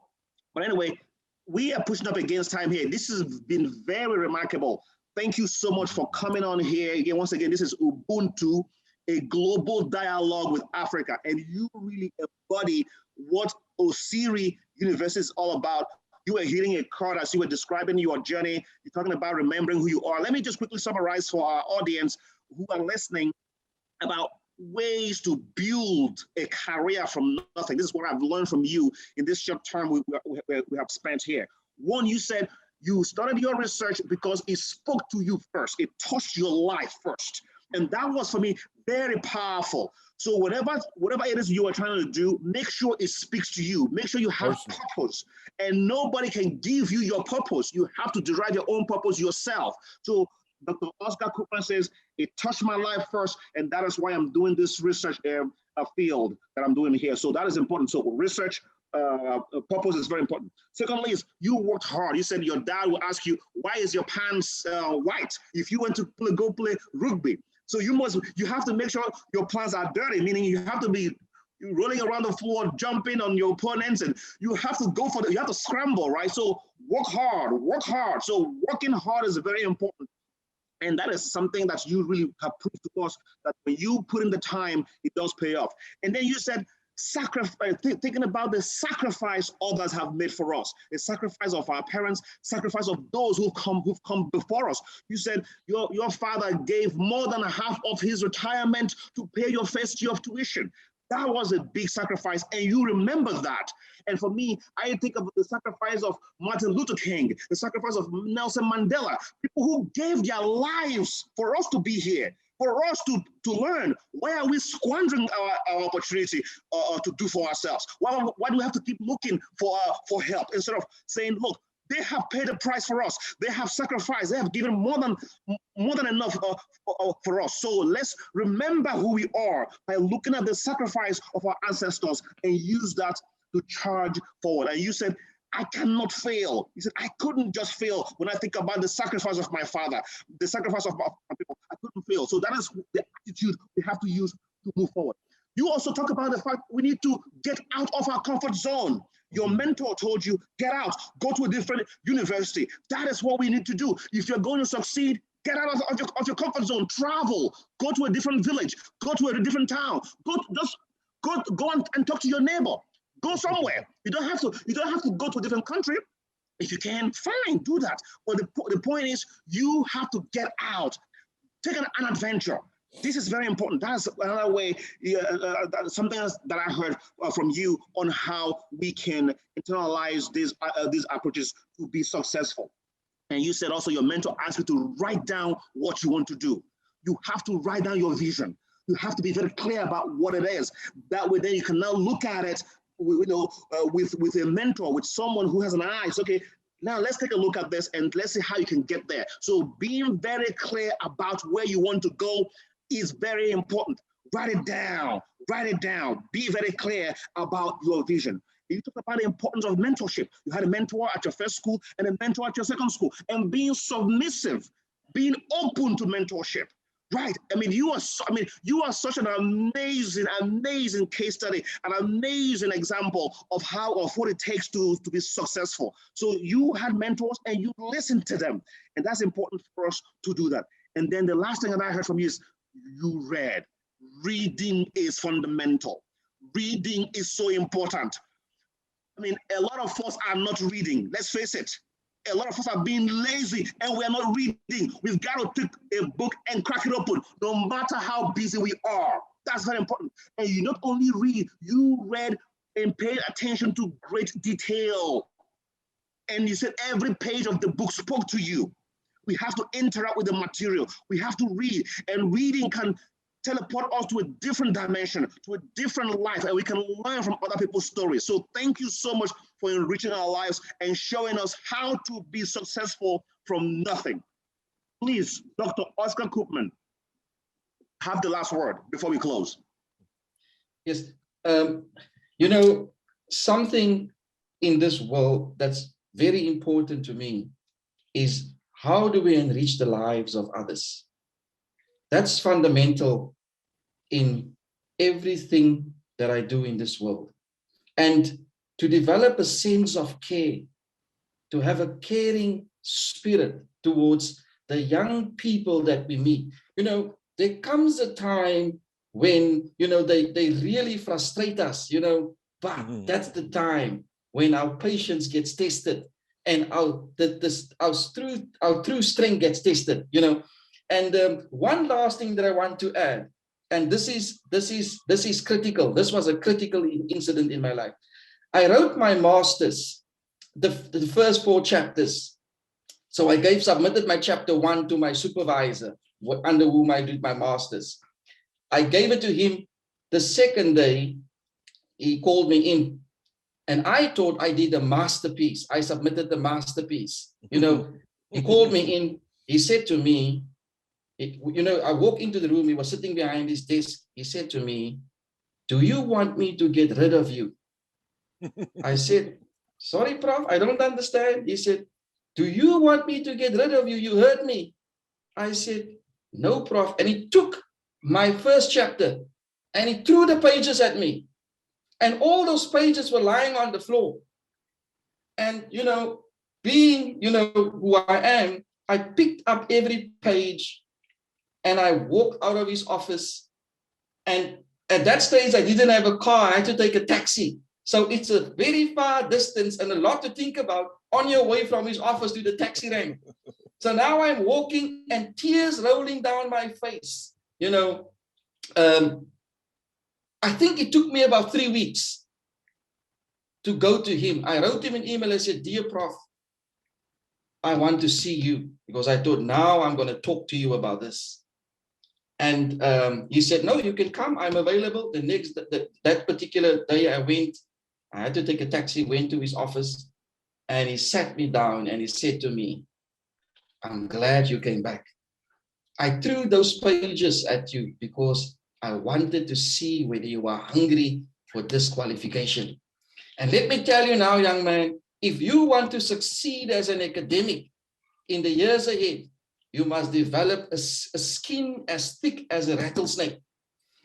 but anyway, we are pushing up against time here. This has been very remarkable. Thank you so much for coming on here. Again, once again, this is Ubuntu, a global dialogue with Africa, and you really embody what Osiri University is all about. You were hitting a chord as you were describing your journey. You're talking about remembering who you are. Let me just quickly summarize for our audience who are listening about ways to build a career from nothing. This is what I've learned from you in this short time we have spent here. One, you said you started your research because it spoke to you first. It touched your life first. And that was, for me, very powerful. So whatever it is you are trying to do, make sure it speaks to you. Make sure you have purpose. And nobody can give you your purpose. You have to derive your own purpose yourself. So Dr. Oscar Koopman says, it touched my life first, and that is why I'm doing this research field that I'm doing here. So that is important. So research purpose is very important. Secondly, is you worked hard. You said your dad will ask you, why is your pants white if you went to go play rugby? So you have to make sure your pants are dirty, meaning you have to be rolling around the floor, jumping on your opponents, and you have to go you have to scramble, right? So work hard. So working hard is very important. And that is something that you really have proved to us that when you put in the time, it does pay off. And then you said, sacrifice, thinking about the sacrifice others have made for us, the sacrifice of our parents, sacrifice of those who've come before us. You said your father gave more than half of his retirement to pay your first year of tuition. That was a big sacrifice, and you remember that. And for me, I think of the sacrifice of Martin Luther King, the sacrifice of Nelson Mandela, people who gave their lives for us to be here, for us to learn. Why are we squandering our opportunity to do for ourselves? Why do we have to keep looking for help instead of saying, look, they have paid the price for us. They have sacrificed. They have given more than enough for us. So let's remember who we are by looking at the sacrifice of our ancestors and use that to charge forward. And you said, I cannot fail. You said, I couldn't just fail when I think about the sacrifice of my father, the sacrifice of my people. I couldn't fail. So that is the attitude we have to use to move forward. You also talk about the fact we need to get out of our comfort zone. Your mentor told you, get out, go to a different university. That is what we need to do. If you're going to succeed, get out of your comfort zone, travel, go to a different village, go to a different town, go and talk to your neighbor. Go somewhere. You don't have to go to a different country. If you can, fine, do that. But the point is, you have to get out, take an adventure. This is very important. That's another way, something else that I heard from you on how we can internalize these approaches to be successful. And you said also your mentor asked you to write down what you want to do. You have to write down your vision. You have to be very clear about what it is. That way, then you can now look at it, with a mentor, with someone who has an eye. It's okay. Now let's take a look at this and let's see how you can get there. So being very clear about where you want to go is very important. Write it down. Be very clear about your vision. You talked about the importance of mentorship. You had a mentor at your first school and a mentor at your second school, and being submissive, being open to mentorship. Right. You are such an amazing case study, an amazing example of what it takes to be successful. So you had mentors and you listened to them. And that's important for us to do that. And then the last thing that I heard from you is you read. Reading is fundamental. Reading is so important. A lot of us are not reading. Let's face it. A lot of us are being lazy and we're not reading. We've got to take a book and crack it open, no matter how busy we are. That's very important. And you not only read, you read and paid attention to great detail. And you said every page of the book spoke to you. We have to interact with the material. We have to read, and reading can teleport us to a different dimension, to a different life, and we can learn from other people's stories. So thank you so much for enriching our lives and showing us how to be successful from nothing. Please, Dr. Oscar Koopman, have the last word before we close. Yes, something in this world that's very important to me is how do we enrich the lives of others? That's fundamental in everything that I do in this world. And to develop a sense of care, to have a caring spirit towards the young people that we meet. There comes a time when, they really frustrate us, but that's the time when our patience gets tested and our true strength gets tested, And one last thing that I want to add and this is critical. This was a critical incident in my life. I wrote my master's, the first 4 chapters. So I submitted my chapter 1 to my supervisor, under whom I did my master's. I gave it to him. The second day, he called me in, and I thought I did a masterpiece. I submitted the masterpiece. You know, he called me in. He said to me, you know, I walked into the room. He was sitting behind his desk. He said to me, "Do you want me to get rid of you?" I said, "Sorry, Prof, I don't understand." He said, "Do you want me to get rid of you? You heard me." I said, "No, Prof." And he took my first chapter and he threw the pages at me. And all those pages were lying on the floor. And, you know, being, you know, who I am, I picked up every page and I walked out of his office. And at that stage, I didn't have a car. I had to take a taxi. So it's a very far distance and a lot to think about on your way from his office to the taxi rank. So now I'm walking and tears rolling down my face. You know, I think it took me about 3 weeks to go to him. I wrote him an email. I said, "Dear Prof, I want to see you," because I thought, now I'm going to talk to you about this. And he said, "No, you can come. I'm available." The next, that particular day I went. I had to take a taxi, went to his office, and he sat me down and he said to me, "I'm glad you came back. I threw those pages at you because I wanted to see whether you were hungry for this qualification. And let me tell you now, young man, if you want to succeed as an academic in the years ahead, you must develop a skin as thick as a rattlesnake,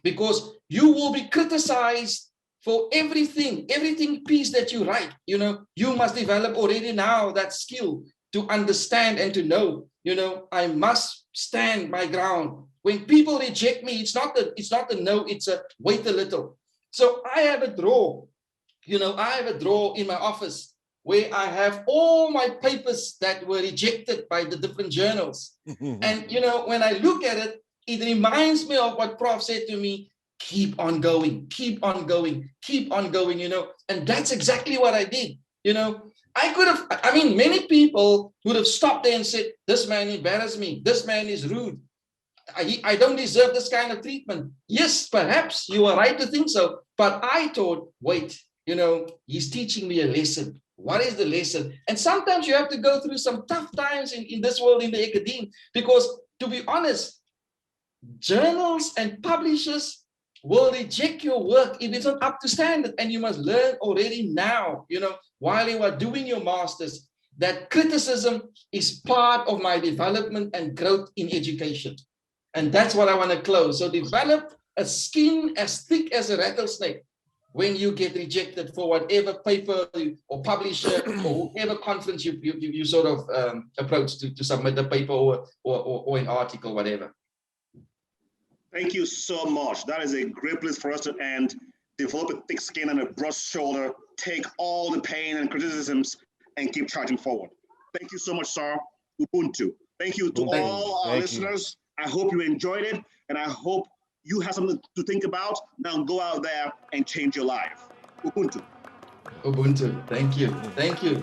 because you will be criticized for everything piece that you write. You know, you must develop already now that skill to understand and to know, you know, I must stand my ground. When people reject me, it's not a no, it's a wait a little." So I have a drawer, you know, I have a drawer in my office where I have all my papers that were rejected by the different journals. And, you know, when I look at it, it reminds me of what Prof said to me: keep on going, keep on going, keep on going, you know. And that's exactly what I did. You know, I could have, I mean, many people would have stopped there and said, "This man embarrassed me. This man is rude. I don't deserve this kind of treatment." Yes, perhaps you are right to think so. But I thought, wait, you know, he's teaching me a lesson. What is the lesson? And sometimes you have to go through some tough times in this world, in the academe, because to be honest, journals and publishers will reject your work if it's not up to standard. And you must learn already now, you know, while you are doing your master's, that criticism is part of my development and growth in education. And that's what I want to close. So develop a skin as thick as a rattlesnake when you get rejected for whatever paper or publisher or whoever conference you sort of approach to submit a paper or an article, whatever. Thank you so much. That is a great place for us to end. Develop a thick skin and a broad shoulder. Take all the pain and criticisms and keep charging forward. Thank you so much, sir. Ubuntu. Thank you to all our listeners. I hope you enjoyed it, and I hope you have something to think about. Now go out there and change your life. Ubuntu. Ubuntu. Thank you. Thank you.